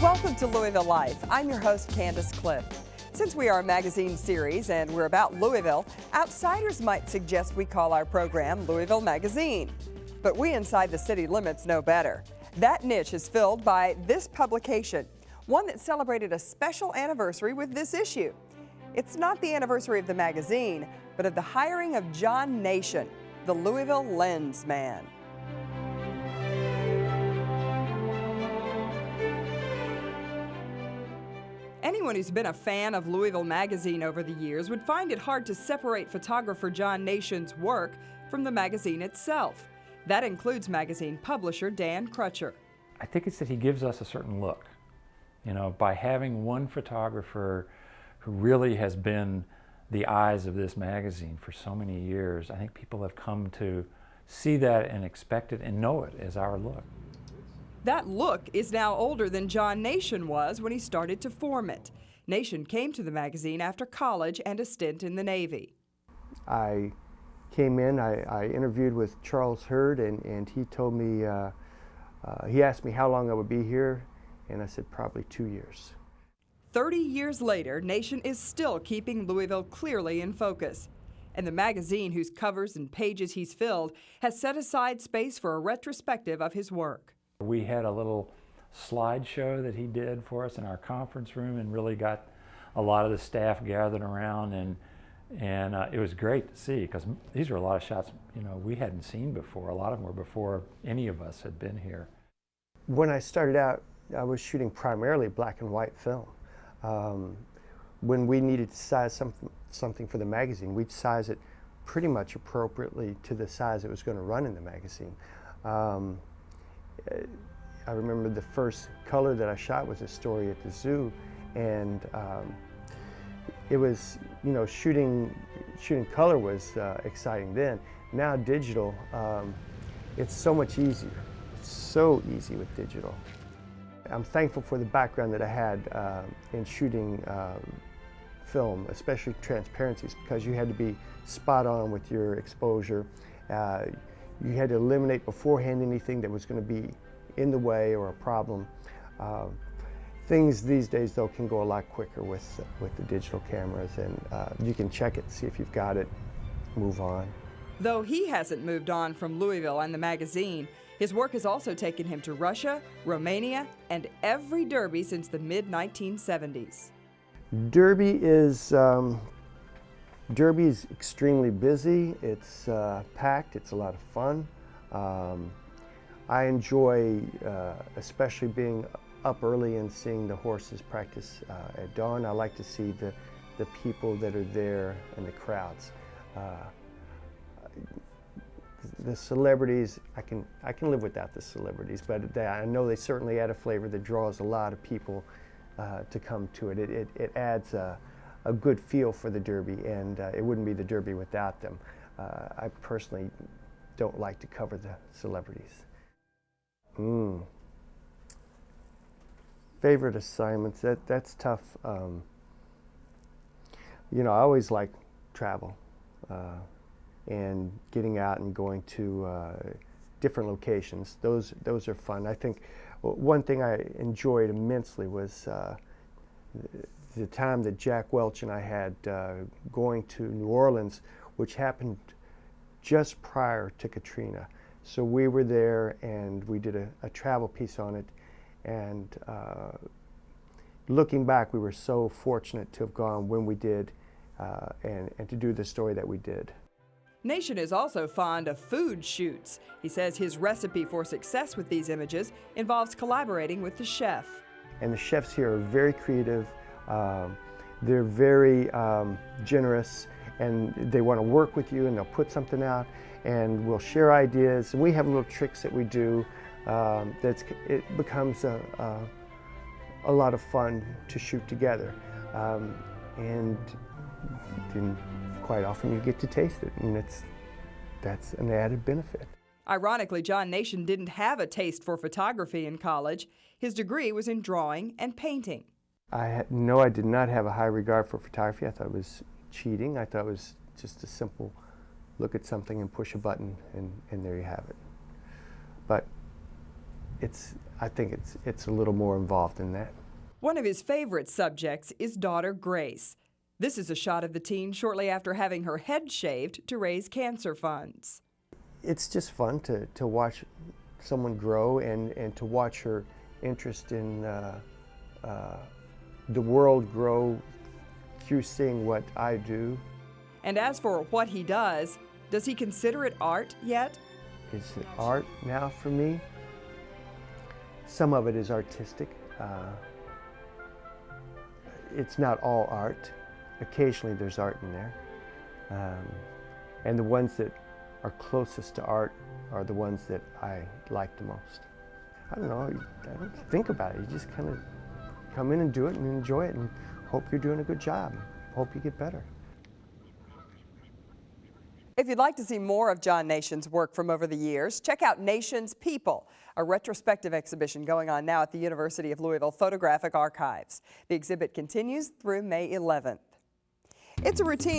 Welcome to Louisville Life. I'm your host, Candace Cliff. Since we are a magazine series and we're about Louisville, outsiders might suggest we call our program Louisville Magazine. But we inside the city limits know better. That niche is filled by this publication, one that celebrated a special anniversary with this issue. It's not the anniversary of the magazine, but of the hiring of John Nation, the Louisville Lens man. Anyone who's been a fan of Louisville Magazine over the years would find it hard to separate photographer John Nation's work from the magazine itself. That includes magazine publisher Dan Crutcher. I think it's that he gives us a certain look. You know, by having one photographer who really has been the eyes of this magazine for so many years, I think people have come to see that and expect it and know it as our look. That look is now older than John Nation was when he started to form it. Nation came to the magazine after college and a stint in the Navy. I came in, I interviewed with Charles Hurd, and he told me, he asked me how long I would be here, and I said probably 2 years. 30 years later, Nation is still keeping Louisville clearly in focus. And the magazine, whose covers and pages he's filled, has set aside space for a retrospective of his work. We had a little slideshow that he did for us in our conference room and really got a lot of the staff gathered around, and it was great to see, because these were a lot of shots, you know, we hadn't seen before. A lot of them were before any of us had been here. When I started out, I was shooting primarily black and white film. When we needed to size something for the magazine, we'd size it pretty much appropriately to the size it was going to run in the magazine. I remember the first color that I shot was a story at the zoo, and it was, you know, shooting color was exciting then. Now digital, it's so much easier. It's so easy with digital. I'm thankful for the background that I had in shooting film, especially transparencies, because you had to be spot on with your exposure. You had to eliminate beforehand anything that was going to be in the way or a problem. Things these days, though, can go a lot quicker with the digital cameras, and you can check it, see if you've got it, move on. Though he hasn't moved on from Louisville and the magazine, his work has also taken him to Russia, Romania, and every derby since the mid-1970s. Derby is extremely busy. It's packed. It's a lot of fun. I enjoy especially being up early and seeing the horses practice at dawn. I like to see the people that are there and the crowds. The celebrities, I can live without the celebrities, but I know they certainly add a flavor that draws a lot of people to come to it. It adds a good feel for the Derby, and it wouldn't be the Derby without them. I personally don't like to cover the celebrities. Favorite assignments, that's tough. You know, I always like travel. And getting out and going to different locations. Those are fun. I think one thing I enjoyed immensely was the time that Jack Welch and I had going to New Orleans, which happened just prior to Katrina. So we were there and we did a travel piece on it. And looking back, we were so fortunate to have gone when we did and to do the story that we did. Nation is also fond of food shoots. He says his recipe for success with these images involves collaborating with the chef. And the chefs here are very creative. They're very generous, and they want to work with you, and they'll put something out, and we'll share ideas. And we have little tricks that we do. It becomes a lot of fun to shoot together. And then quite often you get to taste it, and that's an added benefit. Ironically, John Nation didn't have a taste for photography in college. His degree was in drawing and painting. I did not have a high regard for photography. I thought it was cheating. I thought it was just a simple look at something and push a button, and there you have it. But I think it's a little more involved than that. One of his favorite subjects is daughter Grace. This is a shot of the teen shortly after having her head shaved to raise cancer funds. It's just fun to watch someone grow and to watch her interest in the world grow through seeing what I do. And as for what he does he consider it art yet? Is it art now for me? Some of it is artistic. It's not all art. Occasionally there's art in there. And the ones that are closest to art are the ones that I like the most. I don't know, I don't think about it. You just kind of come in and do it and enjoy it and hope you're doing a good job. Hope you get better. If you'd like to see more of John Nation's work from over the years, check out Nation's People, a retrospective exhibition going on now at the University of Louisville Photographic Archives. The exhibit continues through May 11th. It's a routine